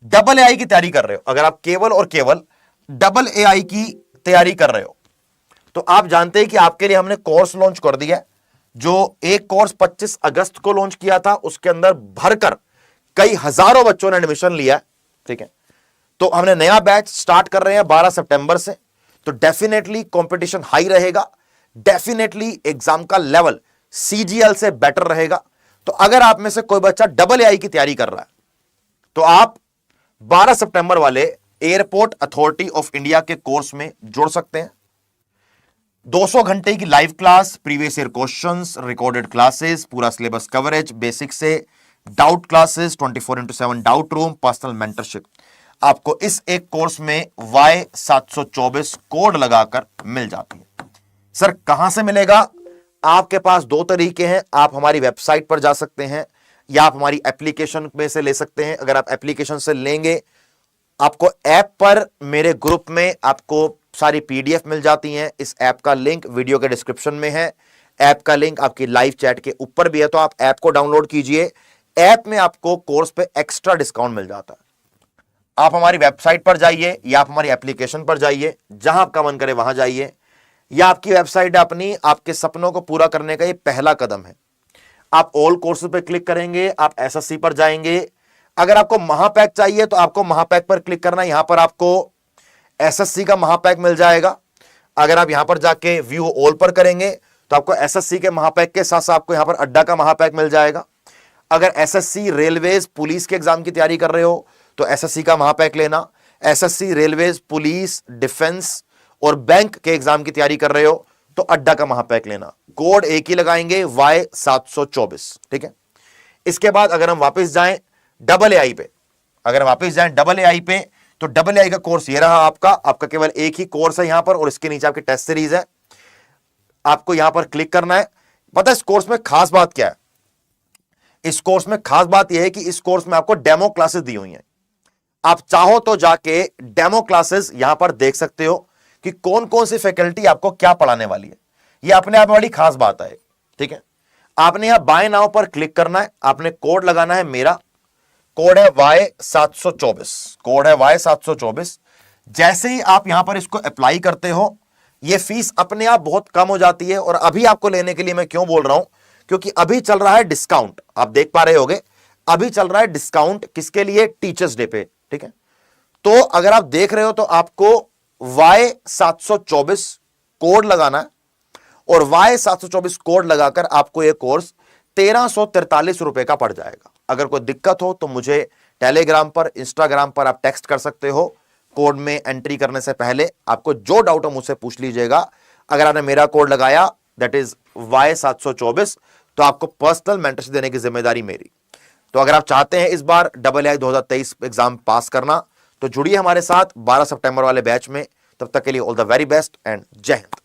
डबल एआई की तैयारी कर रहे हो, अगर आप केवल और केवल डबल एआई की तैयारी कर रहे हो तो आप जानते हैं कि आपके लिए हमने कोर्स लॉन्च कर दिया है। जो एक कोर्स 25 अगस्त को लॉन्च किया था, उसके अंदर भरकर कई हजारों बच्चों ने एडमिशन लिया, ठीक है। तो हमने नया बैच स्टार्ट कर रहे हैं 12 सितंबर से। तो डेफिनेटली कंपटीशन हाई रहेगा, डेफिनेटली एग्जाम का लेवल सीजीएल से बेटर रहेगा। तो अगर आप में से कोई बच्चा डबल एआई की तैयारी कर रहा है तो आप 12 सितंबर वाले एयरपोर्ट अथॉरिटी ऑफ इंडिया के कोर्स में जुड़ सकते हैं। 200 घंटे की live class, previous year questions, recorded classes, पूरा सिलेबस कवरेज, बेसिक से doubt classes, 24x7 doubt room, personal mentorship आपको इस एक कोर्स में Y724 कोड लगाकर मिल जाती है। सर कहां से मिलेगा? आपके पास 2 तरीके हैं। आप हमारी वेबसाइट पर जा सकते हैं या आप हमारी एप्लीकेशन में से ले सकते हैं। अगर आप एप्लीकेशन से लेंगे, आपको ऐप पर मेरे ग्रुप में आपको सारी पीडीएफ मिल जाती हैं। इस ऐप का लिंक वीडियो के डिस्क्रिप्शन में है। ऐप का लिंक आपकी लाइव चैट के ऊपर भी है, तो आप ऐप को डाउनलोड कीजिए। ऐप में आपको कोर्स पे एक्स्ट्रा डिस्काउंट मिल जाता है। आप हमारी वेबसाइट पर जाइए या आप हमारी एप्लीकेशन पर जाइए, जहां आपका मन करे वहां जाइए। या आपकी वेबसाइट अपनी आपके सपनों को पूरा करने का ये पहला कदम है। आप ऑल कोर्सेज पे क्लिक करेंगे, आप एसएससी पर जाएंगे। अगर आपको महापैक चाहिए तो आपको महापैक पर क्लिक करना है। यहां पर आपको एसएससी का महापैक मिल जाएगा। अगर आप यहां पर जाके व्यू ऑल पर करेंगे तो आपको एसएससी के महापैक के साथ साथ आपको यहां पर अड्डा का महापैक मिल जाएगा। अगर एसएससी, रेलवेज, पुलिस के एग्जाम की तैयारी कर रहे हो तो एसएससी का महापैक लेना। एसएससी, रेलवेज, पुलिस, डिफेंस और बैंक के एग्जाम की तैयारी कर रहे हो तो अड्डा का महापैक लेना। कोड एक ही लगाएंगे, Y724, ठीक है। इसके बाद अगर हम वापस जाएं डबल एआई पे, अगर वापस जाएं डबल एआई पे तो डबल एआई का कोर्स ये रहा आपका केवल एक ही कोर्स है यहां पर, और इसके नीचे आपकी टेस्ट सीरीज है। आपको यहां पर क्लिक करना है। पता है इस कोर्स में खास बात क्या है? इस कोर्स में खास बात यह है कि इस कोर्स में आपको डेमो क्लासेस दी हुई हैं। आप चाहो तो जाके डेमो क्लासेस यहां पर देख सकते हो कि कौन कौन सी फैकल्टी आपको क्या पढ़ाने वाली है। यह अपने आप में बड़ी खास बात है, ठीक है। आपने यहां बाय नाउ पर क्लिक करना है, आपने कोड लगाना है। मेरा कोड है Y724, कोड है Y724। जैसे ही आप यहां पर इसको अप्लाई करते हो, यह फीस अपने आप बहुत कम हो जाती है। और अभी आपको लेने के लिए मैं क्यों बोल रहा हूं, क्योंकि अभी चल रहा है डिस्काउंट। आप देख पा रहे होगे अभी चल रहा है डिस्काउंट, किसके लिए? टीचर्स डे पे, ठीक है। तो अगर आप देख रहे हो तो आपको Y724 कोड लगाना है और Y724 कोड लगाकर आपको यह कोर्स 1343 रुपए का पड़ जाएगा। अगर कोई दिक्कत हो तो मुझे टेलीग्राम पर, इंस्टाग्राम पर आप टेक्स्ट कर सकते हो। कोड में एंट्री करने से पहले आपको जो डाउट हो मुझसे पूछ लीजिएगा। अगर आपने मेरा कोड लगाया दैट इज Y724 तो आपको पर्सनल मेंटरशिप देने की जिम्मेदारी मेरी। तो अगर आप चाहते हैं इस बार डबल एआई 2023 एग्जाम पास करना तो जुड़िए हमारे साथ 12 सितंबर वाले बैच में। तब तक के लिए all the very best and जय हिंद।